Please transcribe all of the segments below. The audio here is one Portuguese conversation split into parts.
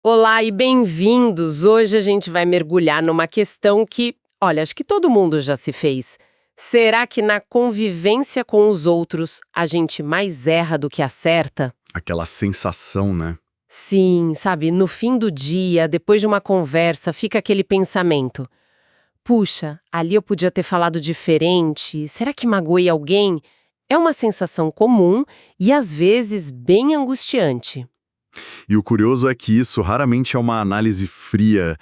Olá e bem-vindos! Hoje a gente vai mergulhar numa questão que, olha, acho que todo mundo já se fez. Será que na convivência com os outros a gente mais erra do que acerta? Aquela sensação, né? Sim, sabe, no fim do dia, depois de uma conversa, fica aquele pensamento: puxa, ali eu podia ter falado diferente, será que magoei alguém? É uma sensação comum e às vezes bem angustiante. E o curioso é que isso raramente é uma análise fria,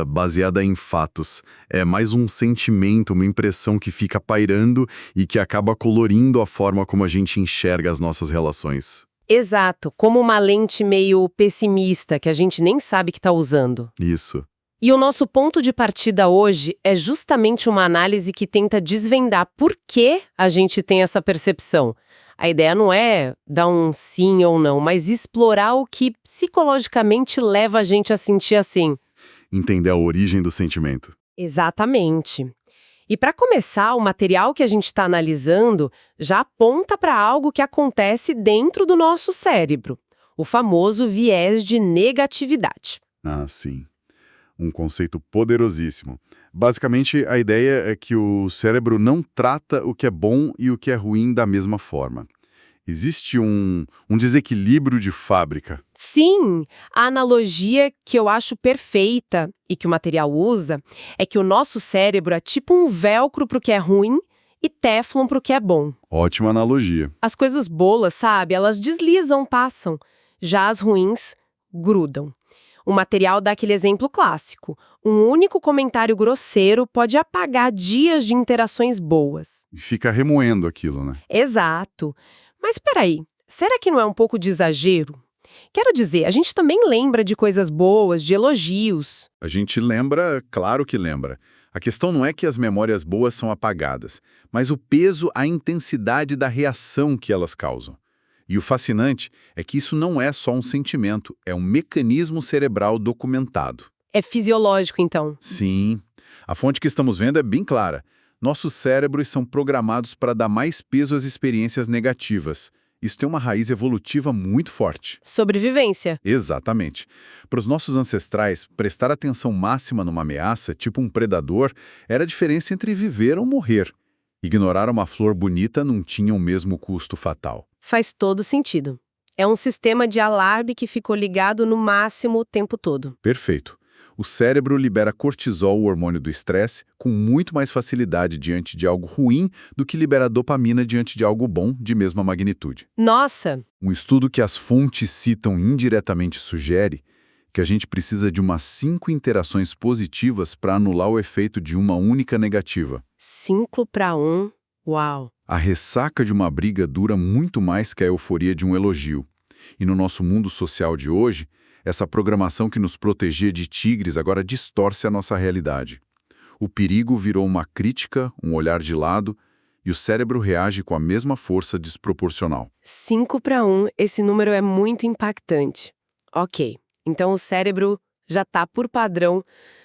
baseada em fatos. É mais um sentimento, uma impressão que fica pairando e que acaba colorindo a forma como a gente enxerga as nossas relações. Exato, como uma lente meio pessimista que a gente nem sabe que está usando. Isso. E o nosso ponto de partida hoje é justamente uma análise que tenta desvendar por que a gente tem essa percepção. A ideia não é dar um sim ou não, mas explorar o que psicologicamente leva a gente a sentir assim. Entender a origem do sentimento. Exatamente. E para começar, o material que a gente está analisando já aponta para algo que acontece dentro do nosso cérebro, o famoso viés de negatividade. Ah, sim. Um conceito poderosíssimo. Basicamente, a ideia é que o cérebro não trata o que é bom e o que é ruim da mesma forma. Existe um desequilíbrio de fábrica. Sim, a analogia que eu acho perfeita e que o material usa é que o nosso cérebro é tipo um velcro para o que é ruim e teflon para o que é bom. Ótima analogia. As coisas boas, sabe, elas deslizam, passam. Já as ruins grudam. O material dá aquele exemplo clássico. Um único comentário grosseiro pode apagar dias de interações boas. E fica remoendo aquilo, né? Exato. Mas peraí, será que não é um pouco de exagero? Quero dizer, a gente também lembra de coisas boas, de elogios. A gente lembra, claro que lembra. A questão não é que as memórias boas são apagadas, mas o peso, a intensidade da reação que elas causam. E o fascinante é que isso não é só um sentimento, é um mecanismo cerebral documentado. É fisiológico, então. Sim, a fonte que estamos vendo é bem clara. Nossos cérebros são programados para dar mais peso às experiências negativas. Isso tem uma raiz evolutiva muito forte. Sobrevivência. Exatamente. Para os nossos ancestrais, prestar atenção máxima numa ameaça, tipo um predador, era a diferença entre viver ou morrer. Ignorar uma flor bonita não tinha o mesmo custo fatal. Faz todo sentido. É um sistema de alarme que ficou ligado no máximo o tempo todo. Perfeito. O cérebro libera cortisol, o hormônio do estresse, com muito mais facilidade diante de algo ruim do que libera dopamina diante de algo bom de mesma magnitude. Nossa, Um estudo que as fontes citam indiretamente sugere que a gente precisa de umas 5 interações positivas para anular o efeito de uma única negativa. 5 para 1. Uau. A ressaca de uma briga dura muito mais que a euforia de um elogio. E no nosso mundo social de hoje, essa programação que nos protegia de tigres agora distorce a nossa realidade. O perigo virou uma crítica, um olhar de lado, e o cérebro reage com a mesma força desproporcional. 5 para 1, esse número é muito impactante. Ok, então o cérebro já está, por padrão,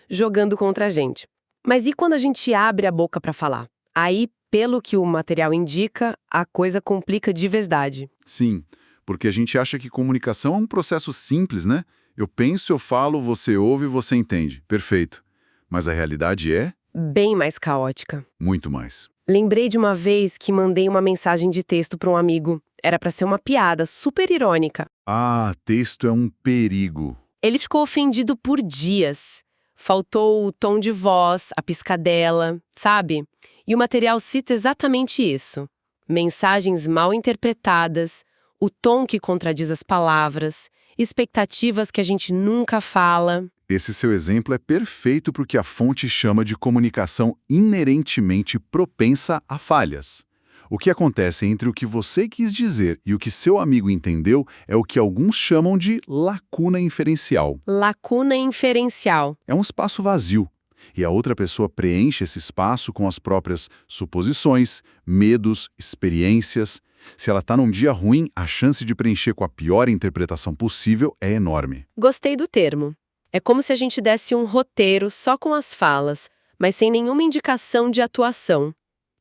jogando contra a gente. Mas e quando a gente abre a boca para falar? Aí, pelo que o material indica, a coisa complica de verdade. Sim, porque a gente acha que comunicação é um processo simples, né? Eu penso, eu falo, você ouve, você entende. Perfeito. Mas a realidade é Bem mais caótica. muito mais. Lembrei de uma vez que mandei uma mensagem de texto para um amigo. Era para ser uma piada super irônica. Ah, texto é um perigo. Ele ficou ofendido por dias. Faltou o tom de voz, a piscadela, sabe? E o material cita exatamente isso. Mensagens mal interpretadas, o tom que contradiz as palavras, expectativas que a gente nunca fala. Esse seu exemplo é perfeito para o que a fonte chama de comunicação inerentemente propensa a falhas. O que acontece entre o que você quis dizer e o que seu amigo entendeu é o que alguns chamam de lacuna inferencial. Lacuna inferencial. É um espaço vazio, e a outra pessoa preenche esse espaço com as próprias suposições, medos, experiências. Se ela está num dia ruim, a chance de preencher com a pior interpretação possível é enorme. Gostei do termo. É como se a gente desse um roteiro só com as falas, mas sem nenhuma indicação de atuação.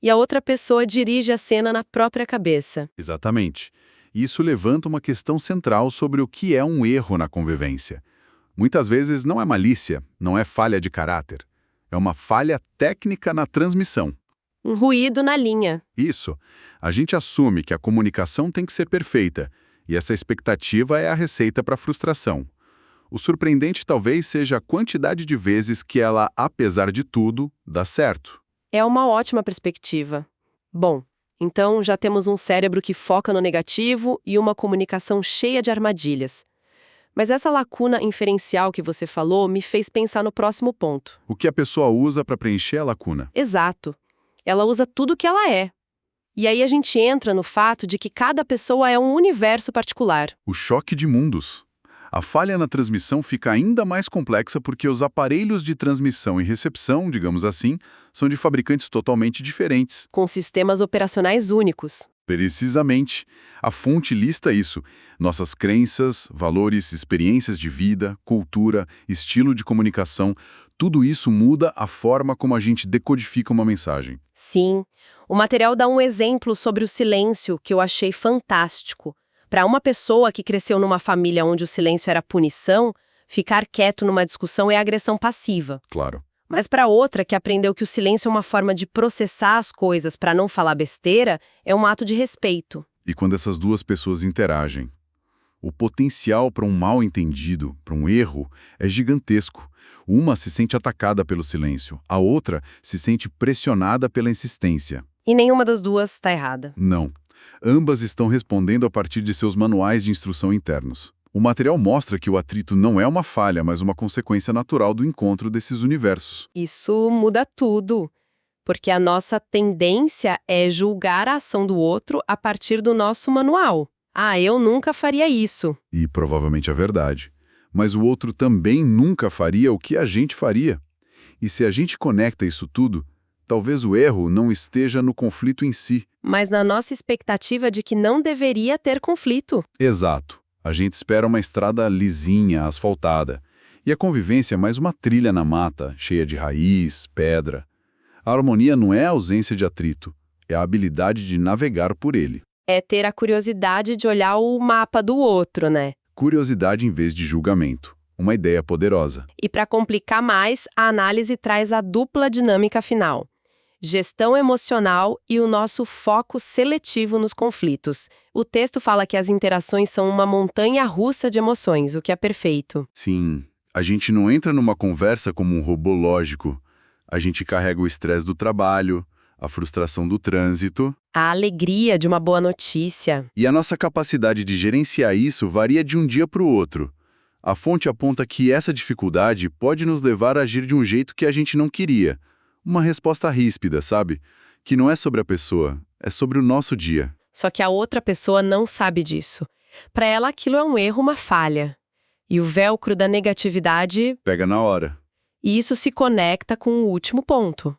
E a outra pessoa dirige a cena na própria cabeça. Exatamente. Isso levanta uma questão central sobre o que é um erro na convivência. Muitas vezes não é malícia, não é falha de caráter. É uma falha técnica na transmissão. Um ruído na linha. Isso. A gente assume que a comunicação tem que ser perfeita, e essa expectativa é a receita para a frustração. O surpreendente talvez seja a quantidade de vezes que ela, apesar de tudo, dá certo. É uma ótima perspectiva. Bom, então já temos um cérebro que foca no negativo e uma comunicação cheia de armadilhas. Mas essa lacuna inferencial que você falou me fez pensar no próximo ponto. O que a pessoa usa para preencher a lacuna? Exato. Ela usa tudo o que ela é. E aí a gente entra no fato de que cada pessoa é um universo particular. O choque de mundos. A falha na transmissão fica ainda mais complexa porque os aparelhos de transmissão e recepção, digamos assim, são de fabricantes totalmente diferentes. Com sistemas operacionais únicos. Precisamente. A fonte lista isso. Nossas crenças, valores, experiências de vida, cultura, estilo de comunicação, tudo isso muda a forma como a gente decodifica uma mensagem. Sim. O material dá um exemplo sobre o silêncio que eu achei fantástico. Para uma pessoa que cresceu numa família onde o silêncio era punição, ficar quieto numa discussão é agressão passiva. Claro. Mas para outra que aprendeu que o silêncio é uma forma de processar as coisas para não falar besteira, é um ato de respeito. E quando essas duas pessoas interagem, o potencial para um mal-entendido, para um erro, é gigantesco. Uma se sente atacada pelo silêncio, a outra se sente pressionada pela insistência. E nenhuma das duas está errada. Não. Ambas estão respondendo a partir de seus manuais de instrução internos. O material mostra que o atrito não é uma falha, mas uma consequência natural do encontro desses universos. Isso muda tudo, porque a nossa tendência é julgar a ação do outro a partir do nosso manual. Ah, eu nunca faria isso. E provavelmente é verdade. Mas o outro também nunca faria o que a gente faria. E se a gente conecta isso tudo, talvez o erro não esteja no conflito em si. Mas na nossa expectativa de que não deveria ter conflito. Exato. A gente espera uma estrada lisinha, asfaltada. E a convivência é mais uma trilha na mata, cheia de raiz, pedra. A harmonia não é a ausência de atrito, é a habilidade de navegar por ele. É ter a curiosidade de olhar o mapa do outro, né? Curiosidade em vez de julgamento. Uma ideia poderosa. E para complicar mais, a análise traz a dupla dinâmica final. Gestão emocional e o nosso foco seletivo nos conflitos. O texto fala que as interações são uma montanha-russa de emoções, o que é perfeito. Sim, a gente não entra numa conversa como um robô lógico. A gente carrega o estresse do trabalho, a frustração do trânsito. A alegria de uma boa notícia. E a nossa capacidade de gerenciar isso varia de um dia para o outro. A fonte aponta que essa dificuldade pode nos levar a agir de um jeito que a gente não queria. Uma resposta ríspida, sabe? Que não é sobre a pessoa, é sobre o nosso dia. Só que a outra pessoa não sabe disso. Para ela, aquilo é um erro, uma falha. E o velcro da negatividade... Pega na hora. E isso se conecta com o último ponto.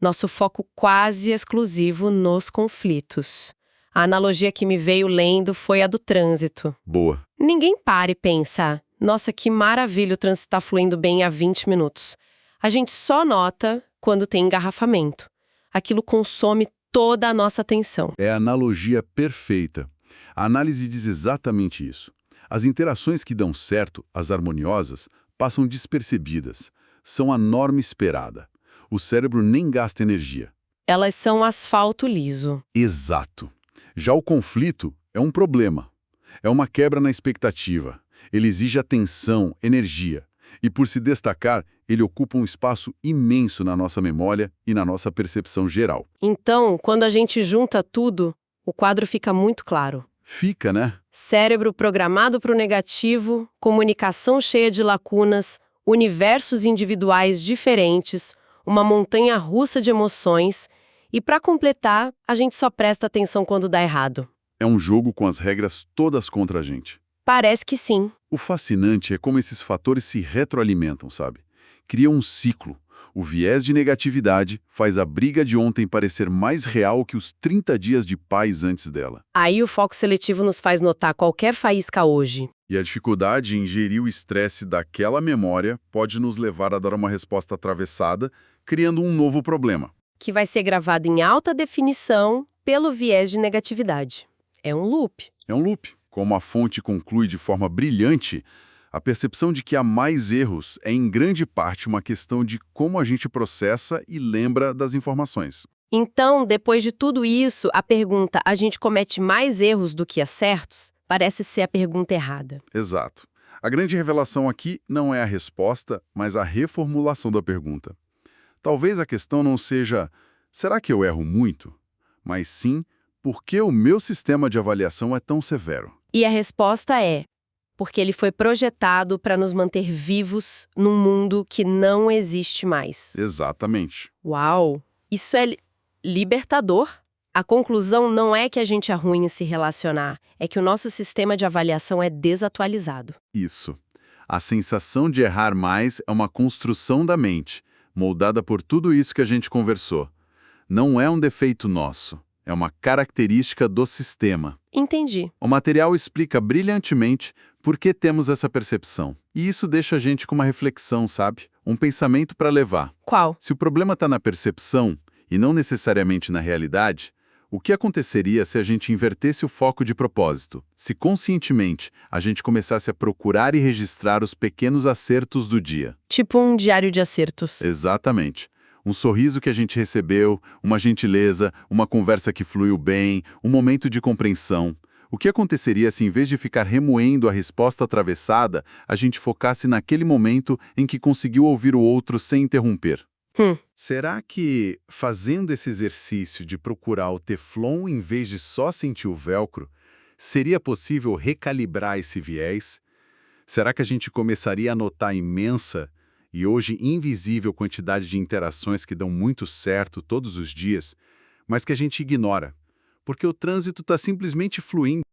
Nosso foco quase exclusivo nos conflitos. A analogia que me veio lendo foi a do trânsito. Boa. Ninguém para e pensa, nossa, que maravilha, o trânsito está fluindo bem há 20 minutos. A gente só nota quando tem engarrafamento. Aquilo consome toda a nossa atenção. É a analogia perfeita. A análise diz exatamente isso. As interações que dão certo, as harmoniosas, passam despercebidas. São a norma esperada. O cérebro nem gasta energia. Elas são asfalto liso. Exato. Já o conflito é um problema. É uma quebra na expectativa. Ele exige atenção, energia. E por se destacar, ele ocupa um espaço imenso na nossa memória e na nossa percepção geral. Então, quando a gente junta tudo, o quadro fica muito claro. Fica, né? Cérebro programado para o negativo, comunicação cheia de lacunas, universos individuais diferentes, uma montanha-russa de emoções, e para completar, a gente só presta atenção quando dá errado. É um jogo com as regras todas contra a gente. Parece que sim. O fascinante é como esses fatores se retroalimentam, sabe? Cria um ciclo. O viés de negatividade faz a briga de ontem parecer mais real que os 30 dias de paz antes dela. Aí o foco seletivo nos faz notar qualquer faísca hoje. E a dificuldade em gerir o estresse daquela memória pode nos levar a dar uma resposta atravessada, criando um novo problema. Que vai ser gravado em alta definição pelo viés de negatividade. É um loop. É um loop. Como a fonte conclui de forma brilhante, A percepção de que há mais erros é em grande parte uma questão de como a gente processa e lembra das informações. Então, depois de tudo isso, a pergunta "a gente comete mais erros do que acertos?" parece ser a pergunta errada. Exato. A grande revelação aqui não é a resposta, mas a reformulação da pergunta. Talvez a questão não seja "será que eu erro muito?", mas sim "por que o meu sistema de avaliação é tão severo?". E a resposta é: porque ele foi projetado para nos manter vivos num mundo que não existe mais. Exatamente. Uau! Isso é libertador. A conclusão não é que a gente é ruim em se relacionar, é que o nosso sistema de avaliação é desatualizado. Isso. A sensação de errar mais é uma construção da mente, moldada por tudo isso que a gente conversou. Não é um defeito nosso, é uma característica do sistema. Entendi. O material explica brilhantemente por que temos essa percepção. E isso deixa a gente com uma reflexão, sabe? Um pensamento para levar. Qual? Se o problema está na percepção, e não necessariamente na realidade, o que aconteceria se a gente invertesse o foco de propósito? Se conscientemente a gente começasse a procurar e registrar os pequenos acertos do dia? Tipo um diário de acertos. Exatamente. Um sorriso que a gente recebeu, uma gentileza, uma conversa que fluiu bem, um momento de compreensão. O que aconteceria se, em vez de ficar remoendo a resposta atravessada, a gente focasse naquele momento em que conseguiu ouvir o outro sem interromper? Será que, fazendo esse exercício de procurar o teflon em vez de só sentir o velcro, seria possível recalibrar esse viés? Será que a gente começaria a notar a imensa e hoje invisível quantidade de interações que dão muito certo todos os dias, mas que a gente ignora, porque o trânsito está simplesmente fluindo?